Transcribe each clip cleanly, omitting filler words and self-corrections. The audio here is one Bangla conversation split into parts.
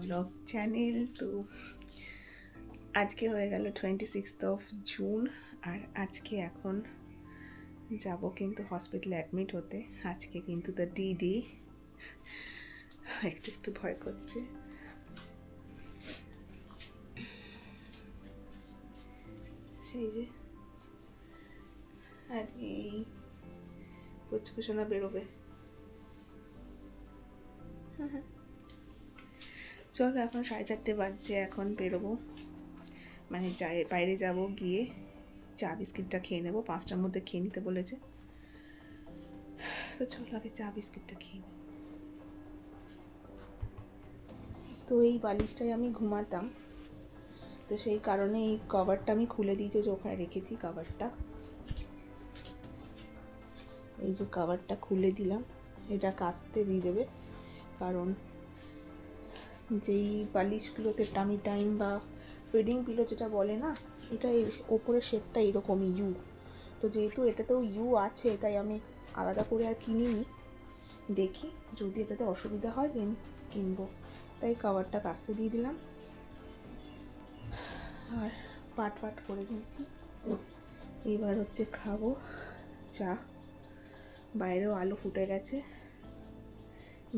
Blog channel. তো আজকে হয়ে গেল 26 জুন, আর আজকে এখন যাব কিন্তু হসপিটালে অ্যাডমিট হতে। আজকে কিন্তু দ্য ডি একটু একটু ভয় করছে। সেই যে আজকে এই কুচকুচনা বেরোবে। চলো, এখন 4:30 বাজছে, এখন বেরোবো, মানে বাইরে যাব, গিয়ে চা বিস্কিটটা খেয়ে নেবো। 5টার মধ্যে খেয়ে নিতে বলেছে, তো চলো আগে চা বিস্কিটটা খেয়ে নিই। তো এই বালিশটাই আমি ঘুমাতাম, তো সেই কারণে এই কভারটা আমি খুলে দিয়েছি, যে ওখানে রেখেছি কভারটা। এই যে কভারটা খুলে দিলাম, এটা কাচতে দিয়ে দেবে, কারণ যেই বালিশগুলোতে টামি টাইম বা ফিডিং পিলো যেটা বলে না, এটা এই ওপরের শেপটা এরকমই ইউ। তো যেহেতু এটাতেও ইউ আছে, তাই আমি আলাদা করে আর কিনিনি। দেখি যদি এটাতে অসুবিধা হয় দেন কিনবো। তাই কভারটা কাচতে দিয়ে দিলাম, আর পাট করে দিয়েছি। এবার হচ্ছে খাবো চা। বাইরেও আলো ফুটে গেছে,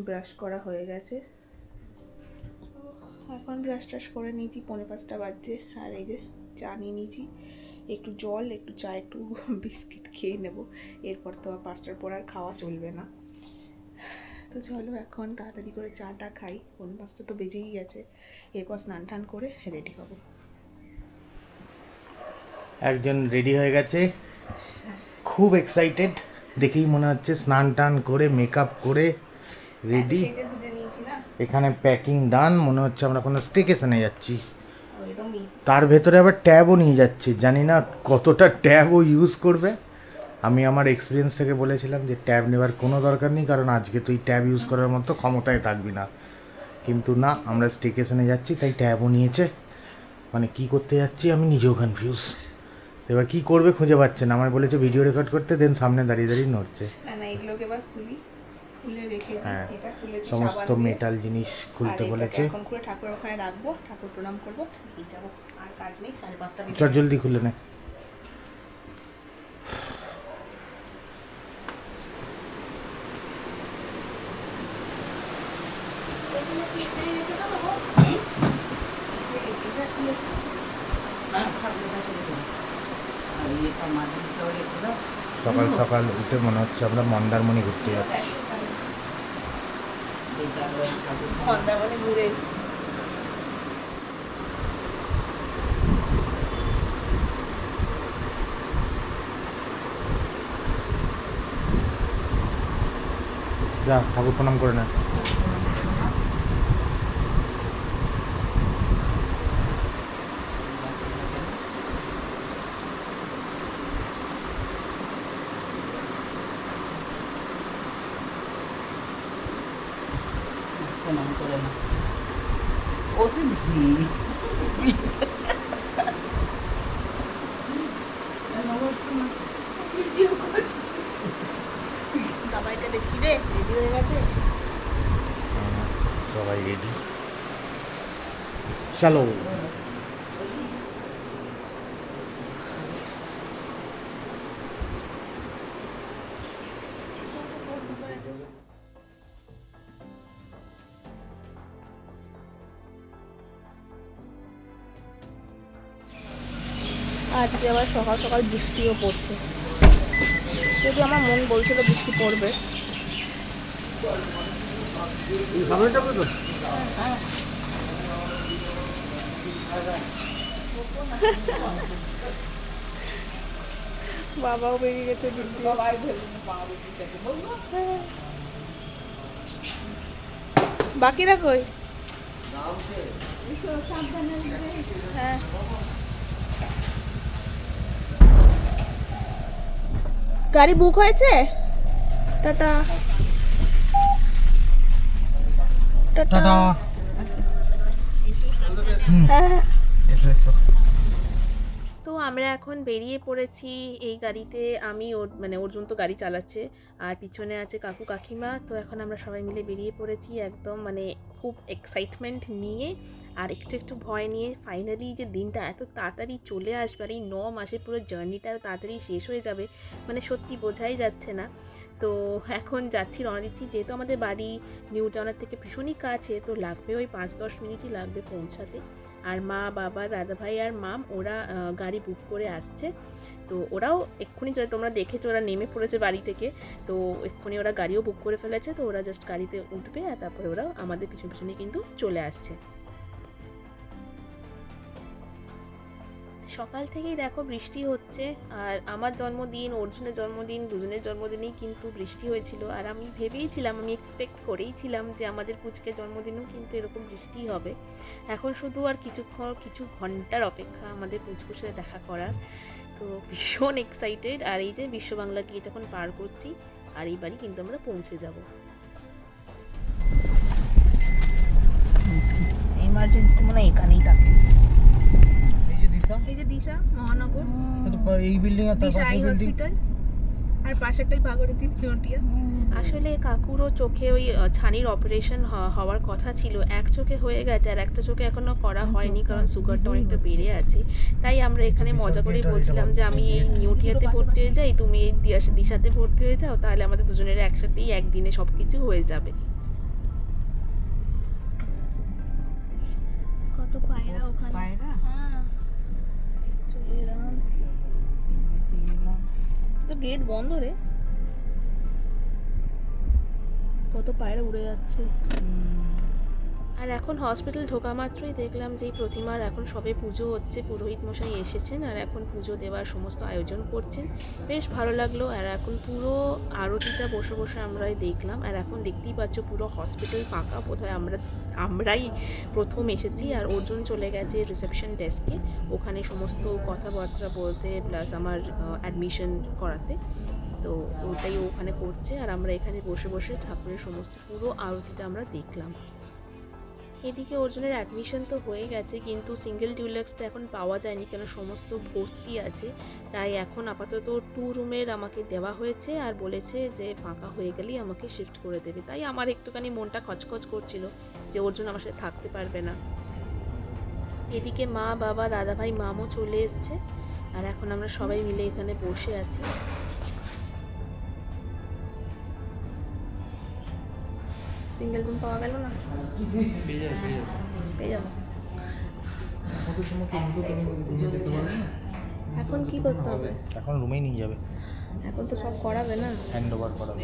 ব্রাশ করা হয়ে গেছে। এখন ব্রাশ টাশ করে নিয়েছি, 4:45 বাজছে, আর এই যে চা নিয়ে নিয়েছি। একটু জল, একটু চা, একটু বিস্কিট খেয়ে নেব। এরপর তো 5টার পর আর খাওয়া চলবে না। তো চলো এখন তাড়াতাড়ি করে চাটা খাই, 5:45 তো বেজেই গেছে। এরপর স্নান টান করে রেডি হব। একজন রেডি হয়ে গেছে, খুব এক্সাইটেড, দেখেই মনে হচ্ছে স্নান টান করে মেকআপ করে রেডি। এখানে প্যাকিং ডান, মনে হচ্ছে আমরা কোনো স্টেকেশনে যাচ্ছি। তার ভেতরে আবার ট্যাবও নিয়ে যাচ্ছে, জানি না কতটা ট্যাবও ইউজ করবে। আমি আমার এক্সপিরিয়েন্স থেকে বলেছিলাম যে ট্যাব নেওয়ার কোনো দরকার নেই, কারণ আজকে তুই ট্যাব ইউজ করার মতো ক্ষমতায় থাকবি না। কিন্তু না, আমরা স্টেকেশনে যাচ্ছি, তাই ট্যাবও নিয়েছে। মানে কি করতে যাচ্ছি আমি নিজেও কনফিউজ। এবার কি করবে খুঁজে পাচ্ছে না। আমার বলেছে ভিডিও রেকর্ড করতে, দেন সামনে দাঁড়িয়ে দাঁড়িয়ে নড়ছে। না না, এগুলোকে এবার খুলে রেখে দিই। হ্যাঁ, এটা খুলেছি সমস্ত সাবান দিয়ে। মেটাল জিনিস খুলতে বলেছে। এখন খুলে ঠাকুর ওখানে রাখবো, ঠাকুর প্রণাম করবো, এই যাবো। আর কাজ নেই, 5:30 বেজে চল জলদি খুলে নে। সকাল সকাল উঠে মনে হচ্ছে আমরা মন্দারমণি ঘুরতে যাচ্ছি। মন্দারমণি ঘুরে এসেছি। যা ঠাকুর প্রণাম করে না। প্রণাম করে না, ও তো ভিড়। সবাইকে দেখি রে, রেডি হয়ে গেছে। সবাই রেডি, চলো। আজকে আবার সকাল সকাল বৃষ্টিও পড়ছে, যদি আমার মন বলছিল বৃষ্টি পড়বে। বাবাও বেরিয়ে গেছে, বাকিরা কই? হ্যাঁ, গাড়ি বুক হয়েছে। Tata tata. হ্যাঁ। তো আমরা এখন বেরিয়ে পড়েছি এই গাড়িতে। আমি অর্জুন তো গাড়ি চালাচ্ছে, আর পিছনে আছে কাকু কাকিমা। তো এখন আমরা সবাই মিলে বেরিয়ে পড়েছি, একদম খুব এক্সাইটমেন্ট নিয়ে আর একটু একটু ভয় নিয়ে ফাইনালি যে দিনটা এত তাড়াতাড়ি চলে আসবে আর এই 9 মাসের পুরো জার্নিটা তাড়াতাড়ি শেষ হয়ে যাবে মানে সত্যি বোঝাই যাচ্ছে না। তো এখন যাচ্ছি, রওনা দিচ্ছি। যেহেতু আমাদের বাড়ি নিউ টাউনের থেকে ভীষণই কাছে, তো লাগবে ওই 5-10 মিনিটই লাগবে পৌঁছাতে। আর মা, বাবা, দাদাভাই আর মাম ওরা গাড়ি বুক করে আসছে। তো ওরাও এক্ষুনি, তোমরা দেখেছো ওরা নেমে পড়েছে বাড়ি থেকে, তো এক্ষুনি ওরা গাড়িও বুক করে ফেলেছে। তো ওরা জাস্ট গাড়িতে উঠবে আর তারপরে ওরা আমাদের পিছন পিছনে কিন্তু চলে আসছে। সকাল থেকেই দেখো বৃষ্টি হচ্ছে, আর আমার জন্মদিন, অর্জুনের জন্মদিন, দুজনের জন্মদিনেই কিন্তু বৃষ্টি হয়েছিল। আর আমি ভেবেইছিলাম, আমি এক্সপেক্ট করেইছিলাম যে আমাদের পুচকের জন্মদিনেও কিন্তু এরকম বৃষ্টি হবে। এখন শুধু আর কিছু ঘন্টার অপেক্ষা আমাদের পুচকুর সাথে দেখা করার। তো ভীষণ এক্সাইটেড। আর এই যে বিশ্ব বাংলা গেট এখন পার করছি, আর এই বাড়ি কিন্তু আমরা পৌঁছে যাব। এমার্জেন্সি মনে হয় এখানেই থাকে। এই যে দিশা মহানগর, এই বিল্ডিং আর তার দিশা পাশে আই বিল্ডিং, হসপিটাল, আর পাশেরটাই ভাগীরথী নোটিয়া। আসলে কাকুরও চোখে ওই ছানির অপারেশন হওয়ার কথা ছিল, এক চোখে হয়ে গেছে আর একটা চোখে এখনো করা হয়নি, কারণ সুগারটা অনেকটা বেড়ে আছে। তাই আমরা এখানে মজা করেই বলছিলাম যে আমি এই নিউটিয়াতে ভর্তি হয়ে যাই, তুমি এই দিশাতে ভর্তি হয়ে যাও, তাহলে আমাদের দুজনের একসাথেই একদিনে সব কিছু হয়ে যাবে। কত পায়রা ওখানে, পায়রা? হ্যাঁ চলে এলাম। তো গেট বন্ধ রে, কত পায়রা উড়ে যাচ্ছে। আর এখন হসপিটাল ঢোকা মাত্রই দেখলাম যে প্রতিমার এখন সবে পুজো হচ্ছে, পুরোহিত মশাই এসেছেন আর এখন পুজো দেওয়ার সমস্ত আয়োজন করছেন। বেশ ভালো লাগলো। আর এখন পুরো আরতিটা বসে বসে আমরাই দেখলাম। আর এখন দেখতেই পাচ্ছ পুরো হসপিটাল ফাঁকা, বোধহয় আমরাই প্রথম এসেছি। আর অর্জুন চলে গেছে রিসেপশন ডেস্কে, ওখানে সমস্ত কথাবার্তা বলতে, প্লাস আমার অ্যাডমিশন করাতে। তো ওটাই ওখানে করছে, আর আমরা এখানে বসে বসে ঠাকুরের সমস্ত পুরো আরতিটা আমরা দেখলাম। এদিকে অর্জুনের অ্যাডমিশন তো হয়ে গেছে, কিন্তু সিঙ্গেল ডিউলাক্সটা এখন পাওয়া যায়নি, কেন সমস্ত ভর্তি আছে। তাই এখন আপাতত 2 রুমের আমাকে দেওয়া হয়েছে, আর বলেছে যে ফাঁকা হয়ে গেলেই আমাকে শিফট করে দেবে। তাই আমার একটুখানি মনটা খচখচ করছিল যে অর্জুন আমার সাথে থাকতে পারবে না। এদিকে মা, বাবা, দাদাভাই, মামও চলে এসছে, আর এখন আমরা সবাই মিলে এখানে বসে আছি। সিঙ্গেল রুম পাওয়া গেল না, পেয়ে যাবো। এখন কি করতে হবে? এখন রুমেই নিয়ে যাবে, এখন তো সব করাবে না, হ্যান্ড ওভার করাবে,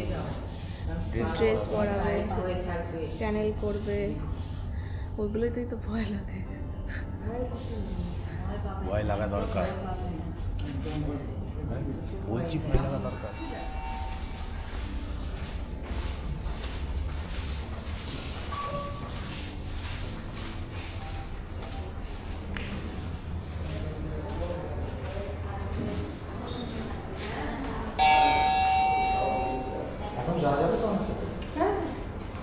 ড্রেস পরাবে, চ্যানেল করবে, ওইগুলোতেই তো ভয় লাগে। ভয় লাগা দরকার, বলছি ভয় লাগা দরকার। এখন যাওয়া যাবে তো আমার সাথে? হ্যাঁ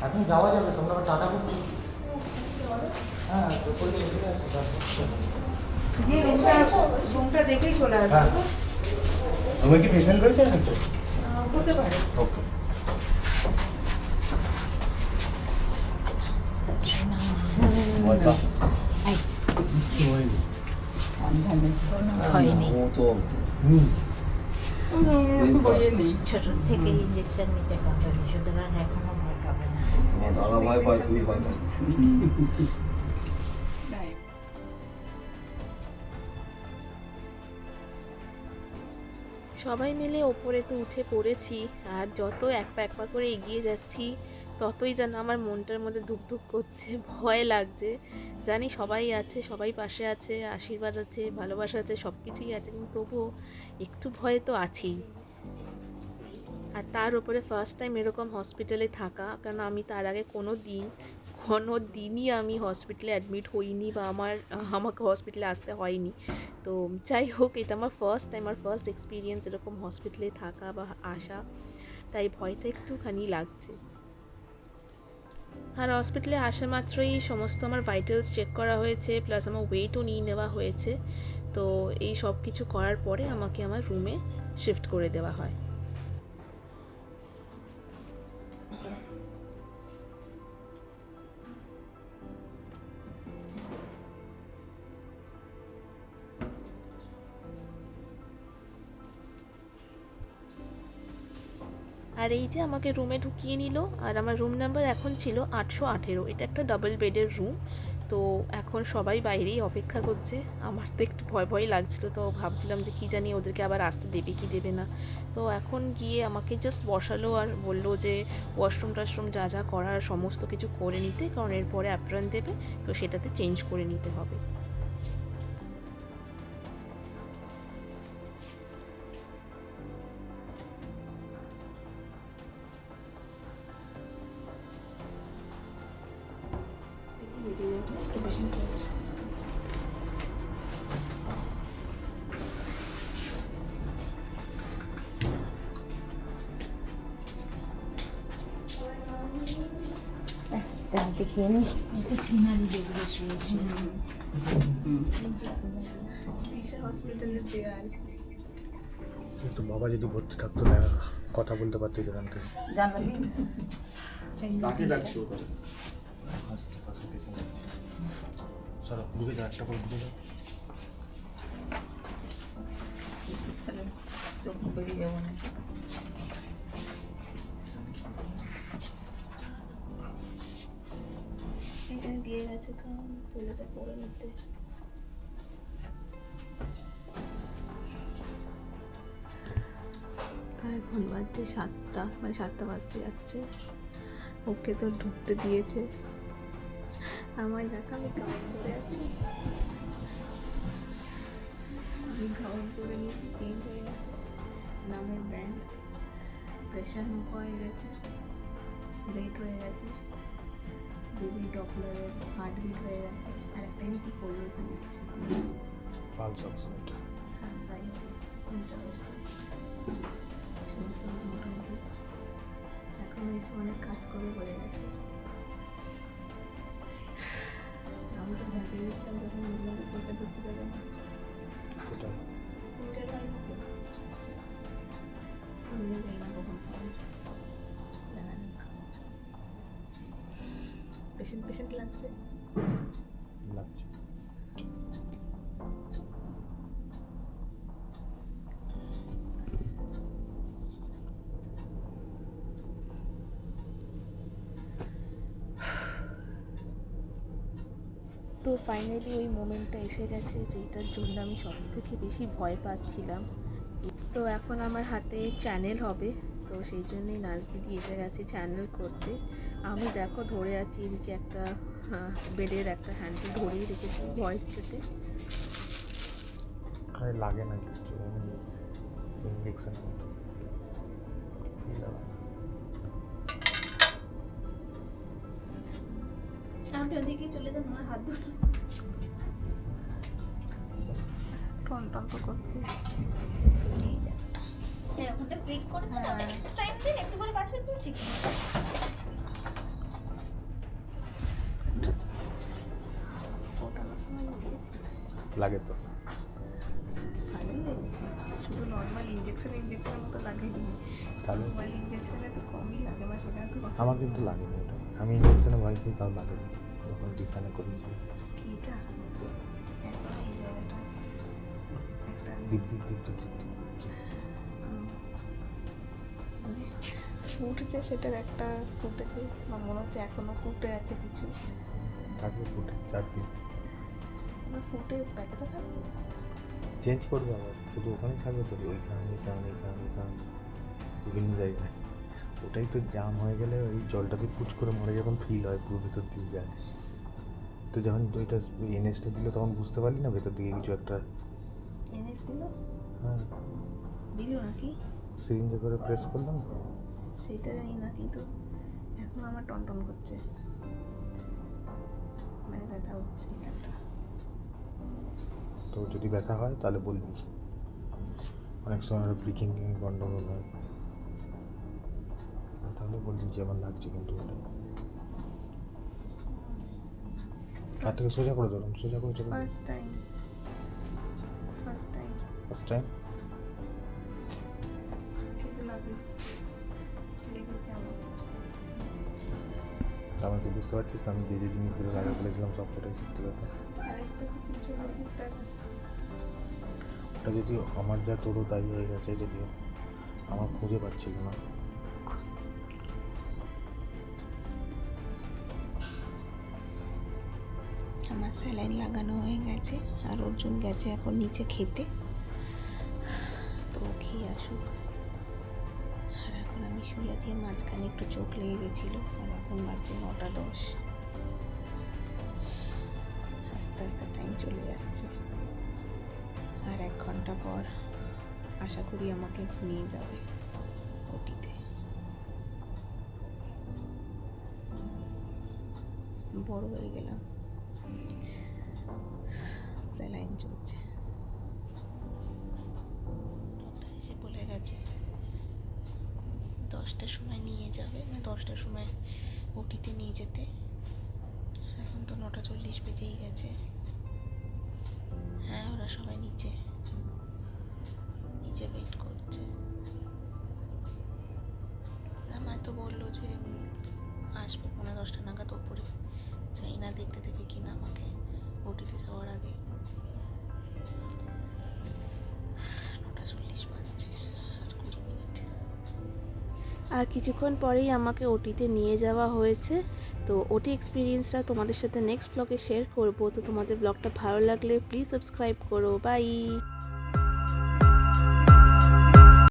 এখন যাওয়া যাবে, তোমরা আবার টাটা করছো। হ্যাঁ তো করে চলে আসছে, রুমটা দেখেই চলে হ্যাঁ আসবে। রুমে কি পেশেন্ট রয়েছে নাকি? হতে পারে। ওকে। ভয়টা কিচ্ছু হয়নি। হয়নি। ও তো ছোট থেকে ইঞ্জেকশন নিতে পারবে, সুতরাং এখনো ভয় পাবে না। দাদা ভয় পায়, তুই ভয় পায়। সবাই মিলে ওপরে তো উঠে পড়েছি, আর যত এক পা করে এগিয়ে যাচ্ছি ততই যেন আমার মনটার মধ্যে ধুকধুক করছে, ভয় লাগছে। জানি সবাই আছে, সবাই পাশে আছে, আশীর্বাদ আছে, ভালোবাসা আছে, সব কিছুই আছে, কিন্তু তবুও একটু ভয় তো আছেই। আর তার উপরে ফার্স্ট টাইম এরকম হসপিটালে থাকা, কারণ আমি তার আগে কোনো দিনই আমি হসপিটালে অ্যাডমিট হইনি, বা আমাকে হসপিটালে আসতে হয়নি। তো যাই হোক, এটা আমার ফার্স্ট টাইম, আমার ফার্স্ট এক্সপিরিয়েন্স এরকম হসপিটালে থাকা বা আসা, তাই ভয়টা একটুখানি লাগছে। আর হসপিটালে আসা মাত্রই সমস্ত আমার ভাইটালস চেক করা হয়েছে, প্লাস আমার ওয়েটও নিয়ে নেওয়া হয়েছে। তো এই সব কিছু করার পরে আমাকে আমার রুমে শিফট করে দেওয়া হয়। আর এই যে আমাকে রুমে ঢুকিয়ে নিল, আর আমার রুম নাম্বার এখন ছিল 818। এটা একটা ডাবল বেডের রুম। তো এখন সবাই বাইরেই অপেক্ষা করছে। আমার তো একটু ভয় ভয় লাগছিল, তো ভাবছিলাম যে কী জানি ওদেরকে আবার আসতে দেবে কি দেবে না। তো এখন গিয়ে আমাকে জাস্ট বসালো আর বললো যে ওয়াশরুম টাশরুম যা যা করার সমস্ত কিছু করে নিতে, কারণ এরপরে অ্যাপ্রন দেবে, তো সেটাতে চেঞ্জ করে নিতে হবে। তাকে খেয়ে নি একটা সিনারি দেখবে শুয়েছি। হসপিটালের দেয়াল। কিন্তু বাবা যদি ভর্তি থাকতো না, কথা বলতে পারতো এখান থেকে। জানাবি কাকে ডাকছো ওখানে? চলো ঢুকে যাও, একটা করে ঢুকে যাও। তো বেরিয়ে যাবো না। এখানে দিয়ে গেছে, কারণ বলেছে পরে নিতে। তাই এখন বাজছে 7টা, মানে 7টা বাজতে যাচ্ছে। ওকে তো ঢুকতে দিয়েছে, আমার দেখা আমি গাউন করে আছি। আমি গাউন করে নিয়েছি, চেঞ্জ হয়ে গেছে, নামের ব্র্যান্ড, প্রেশার মুখ হয়ে গেছে, লেট হয়ে গেছে, বেবি ডপলারের হার্টবিট হয়ে গেছে, আর একটা কি করলো এখানে পালস অক্সিমিটার। হ্যাঁ তাই কোনটা হচ্ছে সমস্ত কিছু মোটামুটি। এখন এসে অনেক কাজ করে বলে গেছে। আমি তো ভেবে গেছিলাম যখন মধ্যে কলকাতা ঢুকতে পারবে না, কোথায়? সিঙ্গেল হয়নি তো, আমি যাই না কখন পাবো, দেখা যাক। পেশেন্ট পেশেন্ট লাগছে। লাগছে। তো ফাইনালি ওই মোমেন্টটা এসে গেছে, যেটার জন্য আমি সব থেকে বেশি ভয় পাচ্ছিলাম। তো এখন আমার হাতে চ্যানেল হবে, তো সেই জন্যই নার্স দিদি এসে গেছে চ্যানেল করতে। আমি দেখো ধরে আছি এদিকে একটা বেডের একটা হ্যান্ডেল ধরেই রেখেছি ভয়ের চোটে। আরে লাগে না কিছু, এমনি ইঞ্জেকশন মতো feel হবে। আমি ওদিকে চলে যাবো, আমার হাত ধরে টন টন তো করছে। হ্যাঁ ওটা ব্রেক করেছে না, ওটা একটু টাইম দিন, একটু করে 5 মিনিট পর ঠিক ফোটানোর সময় দিয়েছি, লাগে তো ভালোই লেগেছে। শুধু নর্মাল ইঞ্জেকশনের মতো লাগেনি, তাহলে নর্মাল ইঞ্জেকশনে তো কমই লাগে, বা সেখানে তো আমার কিন্তু লাগেনি ওটা। আমি ইঞ্জেকশনে ভয় পাই, তাও লাগেনি যখন ডিসাইনে করেছি। কিটা একবার এই জায়গাটা একটা deep deep deep deep deep মানে ফুটছে, সেটার একটা ফুটেছে, বা মনে হচ্ছে এখনো ফুটে আছে কিছু, থাকবে ফুটে 4 দিন মানে ফুটে ব্যথাটা থাকবে। চেঞ্জ করবে আবার, শুধু ওখানেই থাকবে তো, ওইখানে এইখানে এইখানে এইখানে বিভিন্ন জায়গায়। ওটাই তো জাম হয়ে গেলে ওই জলটাতে পুচ করে মরে যখন ফিল হয়, পুরো ভেতর দিয়ে যায়। তো যখন ওইটা এনএসটা দিল তখন বুঝতে পারলি না ভেতর দিকে কিছু একটা। এনএস দিল, হ্যাঁ দিল নাকি সিরিঞ্জে করে প্রেস করলাম। সেটা জানি না, কিন্তু এখন আমার টনটন করছে, মানে ব্যথা হচ্ছে এখানটা। তো যদি ব্যথা হয় তাহলে বলবি, অনেক সময় আরও ব্রিকিং গন্ডগোল হয়, তাহলে বলবি যে আমার লাগছে। কিন্তু ওটা হাত থেকে সোজা করে ধরুন, সোজা করে চলে ফার্স্ট টাইম ফার্স্ট টাইম। কিন্তু লাগে, লেগেছে আমার। আমি তো বুঝতে পারছিস, আমি যে যে জিনিসগুলো লাগা বলেছিলাম সব কটাই সত্যি কথা। আরেকটা যে কিছু বেশি তার ওটা যদিও আমার যা তোরও তাই হয়ে গেছে, যদিও আমার খুঁজে পাচ্ছিল না। স্যালাইন লাগানো হয়ে গেছে আর অর্জুন গেছে এখন নিচে খেতে, তো ও খেয়ে আসুক। আর এখন আমি শুয়ে আছি, মাঝখানে একটু চোখ লেগে গেছিলো, আর এখন বাজছে 9:10। আস্তে আস্তে টাইম চলে যাচ্ছে। আর 1 ঘন্টা পর আশা করি আমাকে নিয়ে যাবে ওটিতে। বড় হয়ে গেলাম, স্যালাইন চলছে। ডক্টর এসে বলে গেছে 10টার সময় নিয়ে যাবে, মানে 10টার সময় ওটিতে নিয়ে যেতে। এখন তো 9:40 বেজেই গেছে। হ্যাঁ, ওরা সবাই নিচে ওয়েট করছে। আমায় তো বললো যে আসবে 9:30 নাগাদ ওপরে, জানি না দেখতে দেবে কি না আমাকে ওটিতে যাওয়ার আগে। 9:40 বাজছে, আর 20 মিনিট। আর কিছুক্ষণ পরেই আমাকে ওটিতে নিয়ে যাওয়া হয়েছে। তো ওটি এক্সপিরিয়েন্সটা তোমাদের সাথে নেক্সট ব্লগে শেয়ার করবো। তো তোমাদের ব্লগটা ভালো লাগলে প্লিজ সাবস্ক্রাইব করো। বাই।